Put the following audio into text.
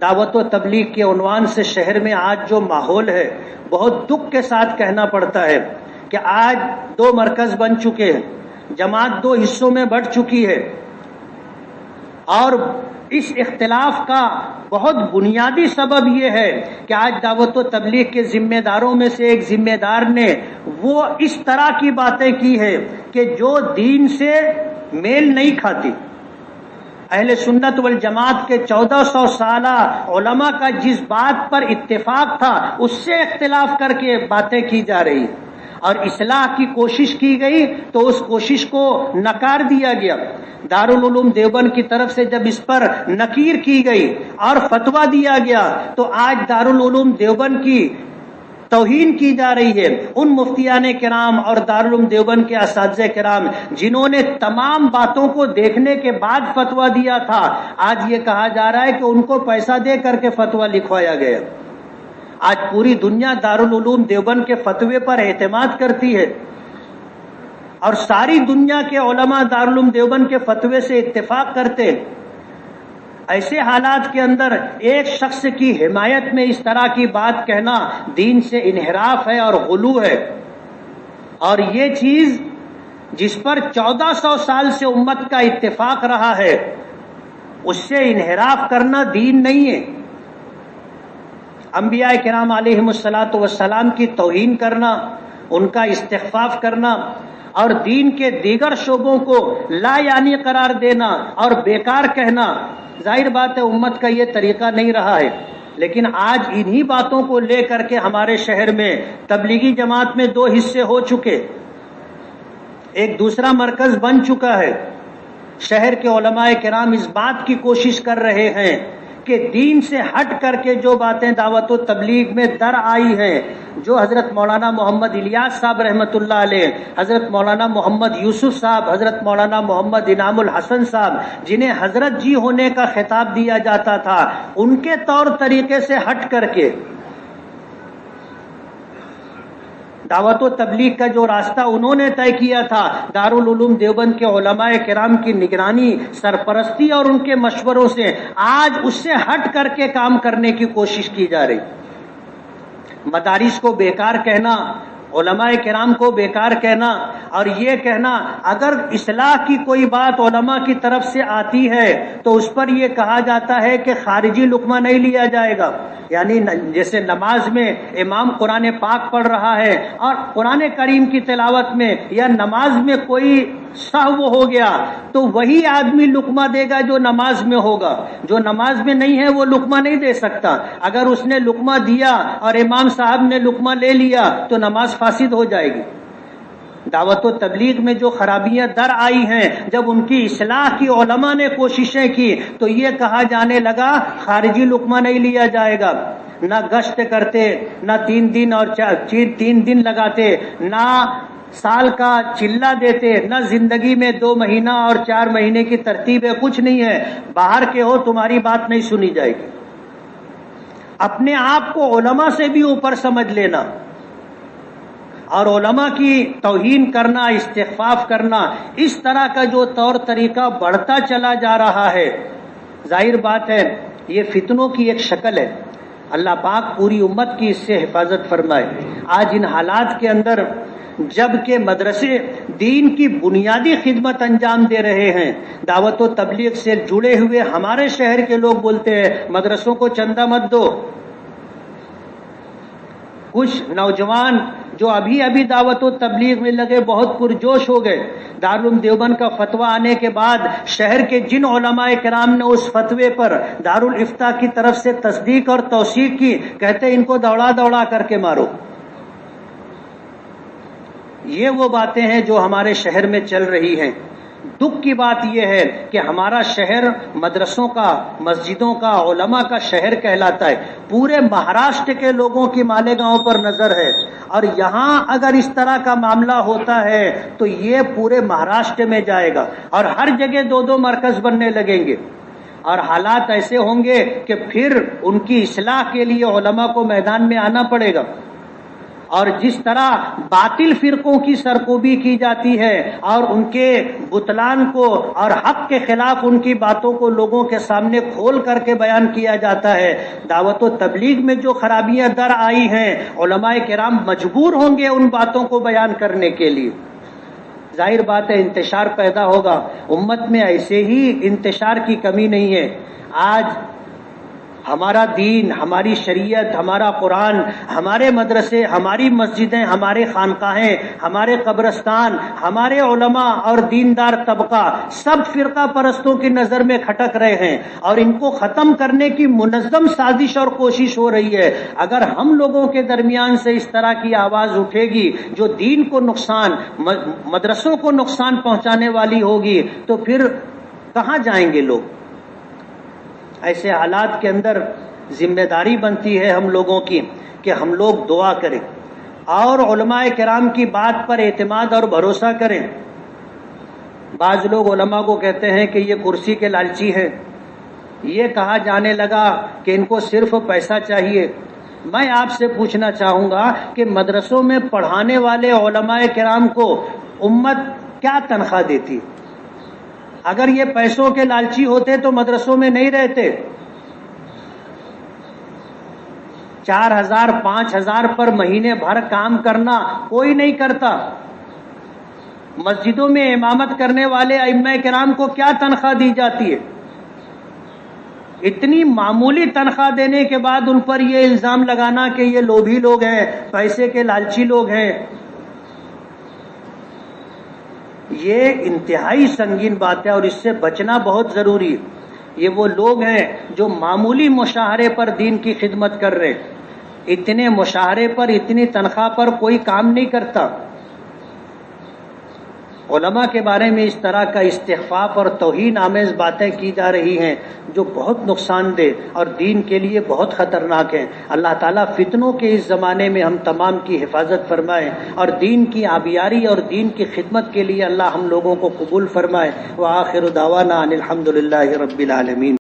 دعوت و تبلیغ کے عنوان سے شہر میں آج جو ماحول ہے، بہت دکھ کے ساتھ کہنا پڑتا ہے کہ آج 2 مرکز بن چکے ہیں، جماعت 2 حصوں میں بٹ چکی ہے، اور اس اختلاف کا بہت بنیادی سبب یہ ہے کہ آج دعوت و تبلیغ کے ذمہ داروں میں سے ایک ذمہ دار نے وہ اس طرح کی باتیں کی ہے کہ جو دین سے میل نہیں کھاتی۔ اہل سنت والجماعت کے 1400 سالہ علماء کا جس بات پر اتفاق تھا اس سے اختلاف کر کے باتیں کی جا رہی، اور اصلاح کی کوشش کی گئی تو اس کوشش کو نکار دیا گیا۔ دارالعلوم دیوبند کی طرف سے جب اس پر نکیر کی گئی اور فتویٰ دیا گیا تو آج دارالعلوم دیوبند کی توہین کی جا رہی ہے۔ ان مفتیان کرام اور دارالعلوم دیوبند کے اساتذہ کرام جنہوں نے تمام باتوں کو دیکھنے کے بعد فتویٰ دیا تھا، آج یہ کہا جا رہا ہے کہ ان کو پیسہ دے کر کے فتویٰ لکھوایا گیا۔ آج پوری دنیا دارالعلوم دیوبند کے فتوے پر اعتماد کرتی ہے، اور ساری دنیا کے علماء دارالعلوم دیوبند کے فتوے سے اتفاق کرتے ہیں۔ ایسے حالات کے اندر ایک شخص کی حمایت میں اس طرح کی بات کہنا دین سے انحراف ہے اور غلو ہے، اور یہ چیز جس پر 1400 سال سے امت کا اتفاق رہا ہے اس سے انحراف کرنا دین نہیں ہے۔ انبیاء کرام علیہم الصلاۃ والسلام کی توہین کرنا، ان کا استخفاف کرنا، اور دین کے دیگر شعبوں کو لا یعنی قرار دینا اور بیکار کہنا، ظاہر بات ہے امت کا یہ طریقہ نہیں رہا ہے۔ لیکن آج انہی باتوں کو لے کر کے ہمارے شہر میں تبلیغی جماعت میں 2 حصے ہو چکے، ایک دوسرا مرکز بن چکا ہے۔ شہر کے علماء کرام اس بات کی کوشش کر رہے ہیں کہ دین سے ہٹ کر کے جو باتیں دعوت و تبلیغ میں در آئی ہیں، جو حضرت مولانا محمد الیاس صاحب رحمۃ اللہ علیہ، حضرت مولانا محمد یوسف صاحب، حضرت مولانا محمد انعام الحسن صاحب، جنہیں حضرت جی ہونے کا خطاب دیا جاتا تھا، ان کے طور طریقے سے ہٹ کر کے دعوت و تبلیغ کا جو راستہ انہوں نے طے کیا تھا، دارالعلوم دیوبند کے علماء کرام کی نگرانی، سرپرستی اور ان کے مشوروں سے آج اس سے ہٹ کر کے کام کرنے کی کوشش کی جا رہی۔ مدارس کو بیکار کہنا، علماء کرام کو بیکار کہنا، اور یہ کہنا اگر اصلاح کی کوئی بات علماء کی طرف سے آتی ہے تو اس پر یہ کہا جاتا ہے کہ خارجی لقمہ نہیں لیا جائے گا۔ یعنی جیسے نماز میں امام قرآن پاک پڑھ رہا ہے اور قرآن کریم کی تلاوت میں یا نماز میں کوئی سہو ہو گیا تو وہی آدمی لقمہ دے گا جو نماز میں ہوگا، جو نماز میں نہیں ہے وہ لقمہ نہیں دے سکتا۔ اگر اس نے لقمہ دیا اور امام صاحب نے لقمہ لے لیا تو نماز فاسد ہو جائے گی۔ دعوت و تبلیغ میں جو خرابیاں در آئی ہیں، جب ان کی اصلاح کی علماء نے کوششیں کی تو یہ کہا جانے لگا خارجی لقمہ نہیں لیا جائے گا۔ نہ گشت کرتے، نہ 3 دن اور 3 دن لگاتے، نہ سال کا چلہ دیتے، نہ زندگی میں 2 مہینہ اور 4 مہینے کی ترتیب ہے، کچھ نہیں ہے، باہر کے ہو تمہاری بات نہیں سنی جائے گی۔ اپنے آپ کو علماء سے بھی اوپر سمجھ لینا اور علماء کی توہین کرنا، استخفاف کرنا، اس طرح کا جو طور طریقہ بڑھتا چلا جا رہا ہے، ظاہر بات ہے یہ فتنوں کی ایک شکل ہے۔ اللہ پاک پوری امت کی اس سے حفاظت فرمائے۔ آج ان حالات کے اندر جب کہ مدرسے دین کی بنیادی خدمت انجام دے رہے ہیں، دعوت و تبلیغ سے جڑے ہوئے ہمارے شہر کے لوگ بولتے ہیں مدرسوں کو چندہ مت دو۔ کچھ نوجوان جو ابھی دعوت و تبلیغ میں لگے بہت پرجوش ہو گئے۔ دارالعلوم دیوبند کا فتویٰ آنے کے بعد شہر کے جن علماء کرام نے اس فتوے پر دارالافتاء کی طرف سے تصدیق اور توثیق کی، کہتے ان کو دوڑا کر کے مارو۔ یہ وہ باتیں ہیں جو ہمارے شہر میں چل رہی ہیں۔ دکھ کی بات یہ ہے کہ ہمارا شہر مدرسوں کا، مسجدوں کا، علماء کا شہر کہلاتا ہے۔ پورے مہاراشٹر کے لوگوں کی مالیگاؤں پر نظر ہے، اور یہاں اگر اس طرح کا معاملہ ہوتا ہے تو یہ پورے مہاراشٹر میں جائے گا، اور ہر جگہ 2 مرکز بننے لگیں گے، اور حالات ایسے ہوں گے کہ پھر ان کی اصلاح کے لیے علماء کو میدان میں آنا پڑے گا۔ اور جس طرح باطل فرقوں کی سرکوبی کی جاتی ہے اور ان کے بطلان کو اور حق کے خلاف ان کی باتوں کو لوگوں کے سامنے کھول کر کے بیان کیا جاتا ہے، دعوت و تبلیغ میں جو خرابیاں در آئی ہیں علماء کرام مجبور ہوں گے ان باتوں کو بیان کرنے کے لیے۔ ظاہر بات ہے انتشار پیدا ہوگا، امت میں ایسے ہی انتشار کی کمی نہیں ہے۔ آج ہمارا دین، ہماری شریعت، ہمارا قرآن، ہمارے مدرسے، ہماری مسجدیں، ہمارے خانقاہیں، ہمارے قبرستان، ہمارے علماء اور دیندار طبقہ سب فرقہ پرستوں کی نظر میں کھٹک رہے ہیں اور ان کو ختم کرنے کی منظم سازش اور کوشش ہو رہی ہے۔ اگر ہم لوگوں کے درمیان سے اس طرح کی آواز اٹھے گی جو دین کو نقصان، مدرسوں کو نقصان پہنچانے والی ہوگی تو پھر کہاں جائیں گے لوگ؟ ایسے حالات کے اندر ذمہ داری بنتی ہے ہم لوگوں کی کہ ہم لوگ دعا کریں اور علماء کرام کی بات پر اعتماد اور بھروسہ کریں۔ بعض لوگ علماء کو کہتے ہیں کہ یہ کرسی کے لالچی ہیں، یہ کہا جانے لگا کہ ان کو صرف پیسہ چاہیے۔ میں آپ سے پوچھنا چاہوں گا کہ مدرسوں میں پڑھانے والے علماء کرام کو امت کیا تنخواہ دیتی؟ اگر یہ پیسوں کے لالچی ہوتے تو مدرسوں میں نہیں رہتے۔ 4,000 5,000 پر مہینے بھر کام کرنا کوئی نہیں کرتا۔ مسجدوں میں امامت کرنے والے ائمہ کرام کو کیا تنخواہ دی جاتی ہے؟ اتنی معمولی تنخواہ دینے کے بعد ان پر یہ الزام لگانا کہ یہ لوبھی لوگ ہیں، پیسے کے لالچی لوگ ہیں، یہ انتہائی سنگین بات ہے اور اس سے بچنا بہت ضروری ہے۔ یہ وہ لوگ ہیں جو معمولی مشاہرے پر دین کی خدمت کر رہے ہیں، اتنے مشاہرے پر، اتنی تنخواہ پر کوئی کام نہیں کرتا۔ علماء کے بارے میں اس طرح کا استخفاف اور توہین آمیز باتیں کی جا رہی ہیں جو بہت نقصان دہ اور دین کے لیے بہت خطرناک ہیں۔ اللہ تعالیٰ فتنوں کے اس زمانے میں ہم تمام کی حفاظت فرمائے اور دین کی آبیاری اور دین کی خدمت کے لیے اللہ ہم لوگوں کو قبول فرمائے۔ وآخر دعوانا ان الحمد للہ رب العالمین۔